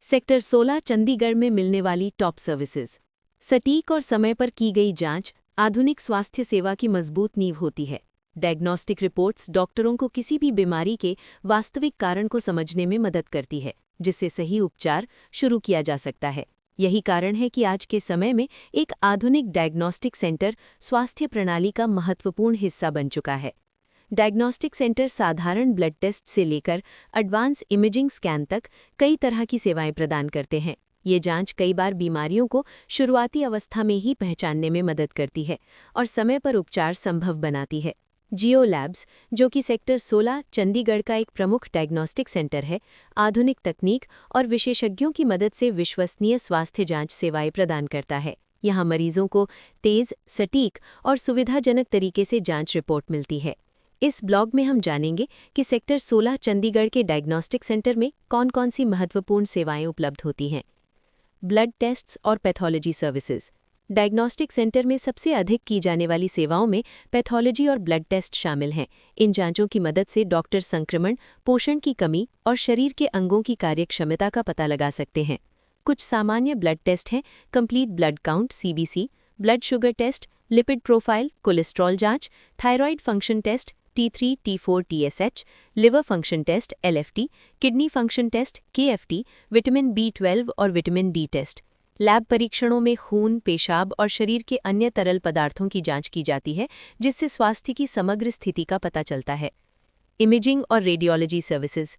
Sector 16 Chandigarh में मिलने वाली टॉप सर्विसेज। सटीक और समय पर की गई जांच आधुनिक स्वास्थ्य सेवा की मजबूत नींव होती है। डायग्नोस्टिक रिपोर्ट्स डॉक्टरों को किसी भी बीमारी के वास्तविक कारण को समझने में मदद करती है, जिससे सही उपचार शुरू किया जा सकता है। यही कारण है कि आज के समय में एक आधुनिक डायग्नोस्टिक सेंटर स्वास्थ्य प्रणाली का महत्वपूर्ण हिस्सा बन चुका है। डायग्नोस्टिक सेंटर साधारण ब्लड टेस्ट से लेकर एडवांस इमेजिंग स्कैन तक कई तरह की सेवाएं प्रदान करते हैं। ये जांच कई बार बीमारियों को शुरुआती अवस्था में ही पहचानने में मदद करती है और समय पर उपचार संभव बनाती है। जियो लैब्स, जो कि सेक्टर 16 चंडीगढ़ का एक प्रमुख डायग्नोस्टिक सेंटर है, आधुनिक तकनीक और विशेषज्ञों की मदद से विश्वसनीय स्वास्थ्य जांच सेवाएं प्रदान करता है। यहाँ मरीजों को तेज, सटीक और सुविधाजनक तरीके से जांच रिपोर्ट मिलती है। इस ब्लॉग में हम जानेंगे कि सेक्टर 16 चंडीगढ़ के डायग्नोस्टिक सेंटर में कौन-कौन सी महत्वपूर्ण सेवाएं उपलब्ध होती हैं। ब्लड टेस्ट्स और पैथोलॉजी सर्विसेज। डायग्नोस्टिक सेंटर में सबसे अधिक की जाने वाली सेवाओं में पैथोलॉजी और ब्लड टेस्ट शामिल हैं। इन जांचों की मदद से डॉक्टर संक्रमण, पोषण की कमी और शरीर के अंगों की कार्यक्षमता का पता लगा सकते हैं। कुछ सामान्य ब्लड टेस्ट हैं: complete blood count (CBC), blood sugar test, lipid profile, cholesterol जांच, thyroid function test T3, T4, TSH, liver function test LFT, kidney function test KFT, vitamin B12 और विटामिन D टेस्ट। लैब परीक्षणों में खून, पेशाब और शरीर के अन्य तरल पदार्थों की जांच की जाती है, जिससे स्वास्थ्य की समग्र स्थिति का पता चलता है। इमेजिंग और रेडियोलॉजी सर्विसेज।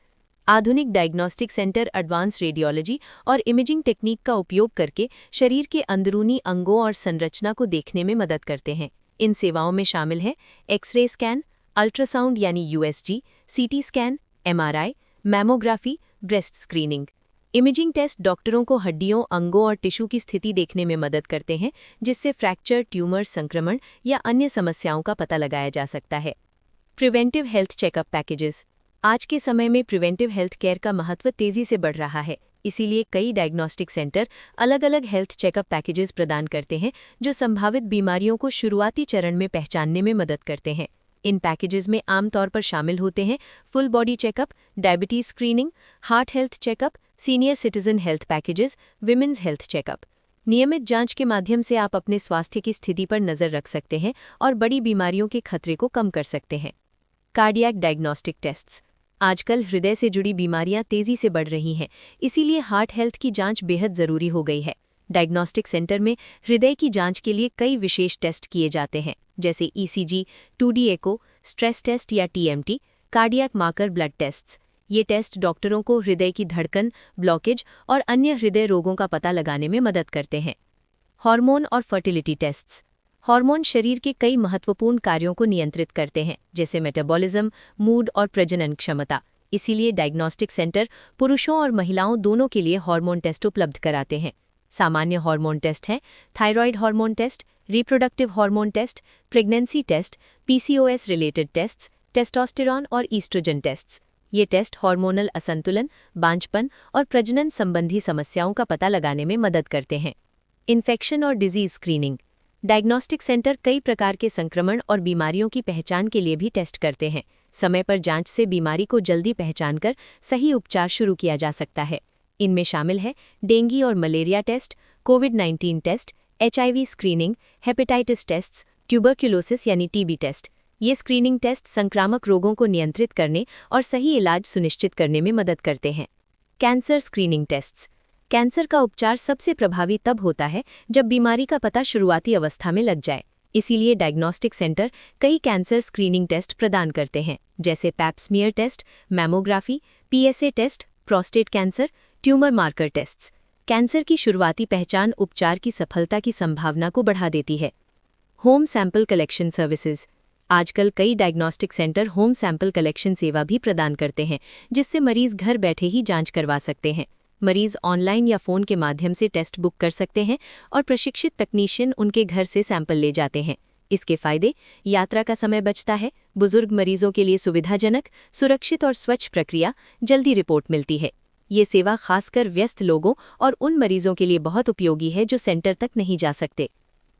आधुनिक डायग्नोस्टिक सेंटर एडवांस रेडियोलॉजी और इमेजिंग टेक्निक का उपयोग करके शरीर के अंदरूनी अंगों और संरचना को देखने में मदद करते हैं। इन सेवाओं में शामिल हैं एक्सरे स्कैन, अल्ट्रासाउंड यानी USG, CT scan, MRI, mammography, breast screening. Imaging test डॉक्टरों को हड्डियों, अंगों और टिश्यू की स्थिति देखने में मदद करते हैं, जिससे फ्रैक्चर, ट्यूमर, संक्रमण या अन्य समस्याओं का पता लगाया जा सकता है। Preventive health checkup packages. आज के समय में प्रिवेंटिव हेल्थ केयर का महत्व तेजी से बढ़ रहा है, इसीलिए कई डायग्नोस्टिक सेंटर अलग अलग हेल्थ चेकअप पैकेजेस प्रदान करते हैं, जो संभावित बीमारियों को शुरुआती चरण में पहचानने में मदद करते हैं। इन पैकेजेस में आमतौर पर शामिल होते हैं full body checkup, diabetes screening, heart health checkup, senior citizen health packages, women's health checkup. नियमित जांच के माध्यम से आप अपने स्वास्थ्य की स्थिति पर नजर रख सकते हैं और बड़ी बीमारियों के खतरे को कम कर सकते हैं। Cardiac diagnostic tests. आजकल हृदय से जुड़ी बीमारियां तेजी से बढ़ रही हैं, इसीलिए हार्ट हेल्थ की जांच बेहद जरूरी हो गई है। डायग्नोस्टिक सेंटर में हृदय की जांच के लिए कई विशेष टेस्ट किए जाते हैं, जैसे ECG, 2D एको, स्ट्रेस टेस्ट या TMT, cardiac marker blood tests. ये टेस्ट डॉक्टरों को हृदय की धड़कन, ब्लॉकेज और अन्य हृदय रोगों का पता लगाने में मदद करते हैं। हार्मोन और फर्टिलिटी टेस्ट्स। हार्मोन शरीर के कई महत्वपूर्ण कार्यों को नियंत्रित करते हैं, जैसे मेटाबॉलिज्म, मूड और प्रजनन क्षमता। इसीलिए डायग्नोस्टिक सेंटर पुरुषों और महिलाओं दोनों के लिए हार्मोन टेस्ट उपलब्ध कराते हैं। सामान्य हार्मोन टेस्ट हैं thyroid hormone test, reproductive hormone test, pregnancy test, PCOS related tests, testosterone और ईस्ट्रोजन टेस्ट्स। ये टेस्ट हार्मोनल असंतुलन, बांझपन और प्रजनन संबंधी समस्याओं का पता लगाने में मदद करते हैं। इन्फेक्शन और डिजीज स्क्रीनिंग। डायग्नोस्टिक सेंटर कई प्रकार के संक्रमण और बीमारियों की पहचान के लिए भी टेस्ट करते हैं। समय पर जांच से बीमारी को जल्दी पहचान कर सही उपचार शुरू किया जा सकता है। इनमें शामिल है डेंगू और मलेरिया टेस्ट, कोविड-19 test, HIV screening, hepatitis tests, tuberculosis यानी TB टेस्ट। ये स्क्रीनिंग टेस्ट संक्रामक रोगों को नियंत्रित करने और सही इलाज सुनिश्चित करने में मदद करते हैं। Cancer screening tests. कैंसर का उपचार सबसे प्रभावी तब होता है जब बीमारी का पता शुरुआती अवस्था में लग जाए। इसीलिए डायग्नोस्टिक सेंटर कई कैंसर स्क्रीनिंग टेस्ट प्रदान करते हैं, जैसे pap smear test, mammography, PSA test, prostate cancer, tumour marker tests. Cancer की शुरुआती पहचान उपचार की सफलता की संभावना को बढ़ा देती है। Home sample collection services. आजकल कई diagnostic centre home sample collection सेवा भी प्रदान करते हैं, जिससे मरीज घर बैठे ही जांच करवा सकते हैं। मरीज ऑनलाइन या फ़ोन के माध्यम से टेस्ट बुक कर सकते हैं और प्रशिक्षित तकनीशियन उनके घर से सैंपल ले जाते हैं। इसके फायदे: यात्रा का समय बचता है, बुजुर्ग मरीजों के लिए सुविधाजनक, सुरक्षित और स्वच्छ प्रक्रिया, जल्दी रिपोर्ट मिलती है। ये सेवा खासकर व्यस्त लोगों और उन मरीजों के लिए बहुत उपयोगी है जो सेंटर तक नहीं जा सकते।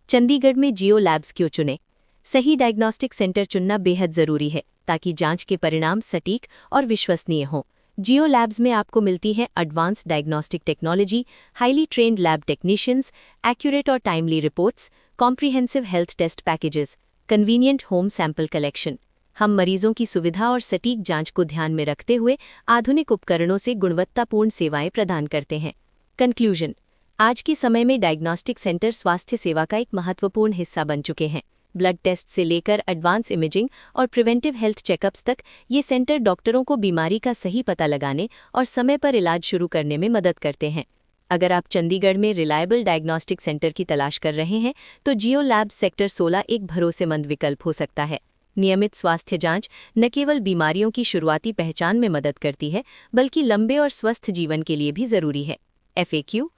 चंडीगढ़ में जियो लैब्स क्यों चुनें? सही डायग्नोस्टिक सेंटर चुनना बेहद जरूरी है, ताकि जांच के परिणाम सटीक और विश्वसनीय हों। जियो लैब्स में आपको मिलती है advance diagnostic technology, highly trained lab technicians, accurate और timely reports, comprehensive health test packages, convenient home sample collection. हम मरीजों की सुविधा और सटीक जांच को ध्यान में रखते हुए आधुनिक उपकरणों से गुणवत्तापूर्ण सेवाएं प्रदान करते हैं। कंक्लूजन, आज के समय में डायग्नोस्टिक सेंटर स्वास्थ्य सेवा का एक महत्वपूर्ण हिस्सा बन चुके हैं। ब्लड टेस्ट से लेकर एडवांस इमेजिंग और प्रिवेंटिव हेल्थ चेकअप्स तक ये सेंटर डॉक्टरों को बीमारी का सही पता लगाने और समय पर इलाज शुरू करने में मदद करते हैं। अगर आप चंडीगढ़ में रिलायबल डायग्नोस्टिक सेंटर की तलाश कर रहे हैं तो जियो लैब्स सेक्टर 16 एक भरोसेमंद विकल्प हो सकता है। नियमित स्वास्थ्य जांच न केवल बीमारियों की शुरुआती पहचान में मदद करती है बल्कि लंबे और स्वस्थ जीवन के लिए भी जरूरी है। FAQ: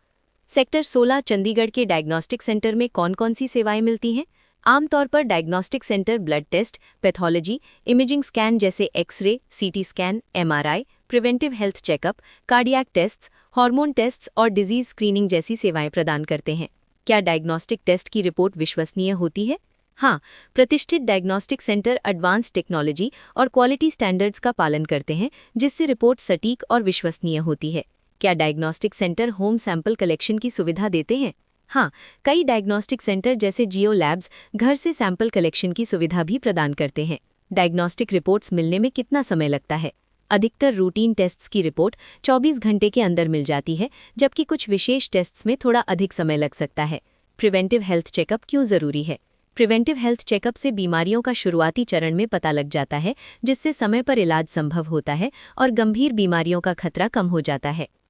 सेक्टर 16 चंडीगढ़ के डायग्नोस्टिक सेंटर में कौन कौन सी सेवाएं मिलती हैं? आमतौर पर diagnostic centre blood test, pathology, imaging scan जैसे X ray, CT scan, MRI, preventive health checkup, cardiac tests, hormone tests और डिजीज स्क्रीनिंग जैसी सेवाएं प्रदान करते हैं। क्या डायग्नोस्टिक टेस्ट की रिपोर्ट विश्वसनीय होती है? हाँ, प्रतिष्ठित डायग्नोस्टिक सेंटर एडवांस टेक्नोलॉजी और क्वालिटी स्टैंडर्ड्स का पालन करते हैं, जिससे रिपोर्ट सटीक और विश्वसनीय होती है। क्या diagnostic centre home sample collection की सुविधा देते हैं? हाँ, कई डायग्नोस्टिक सेंटर जैसे जियो लैब्स घर से सैंपल कलेक्शन की सुविधा भी प्रदान करते हैं। डायग्नोस्टिक रिपोर्ट्स मिलने में कितना समय लगता है? अधिकतर रूटीन टेस्ट्स की रिपोर्ट 24 घंटे के अंदर मिल जाती है, जबकि कुछ विशेष टेस्ट्स में थोड़ा अधिक समय लग सकता है। प्रिवेंटिव हेल्थ चेकअप क्यों जरूरी है? प्रिवेंटिव हेल्थ चेकअप से बीमारियों का शुरुआती चरण में पता लग जाता है, जिससे समय पर इलाज संभव होता है और गंभीर बीमारियों का खतरा कम हो जाता है।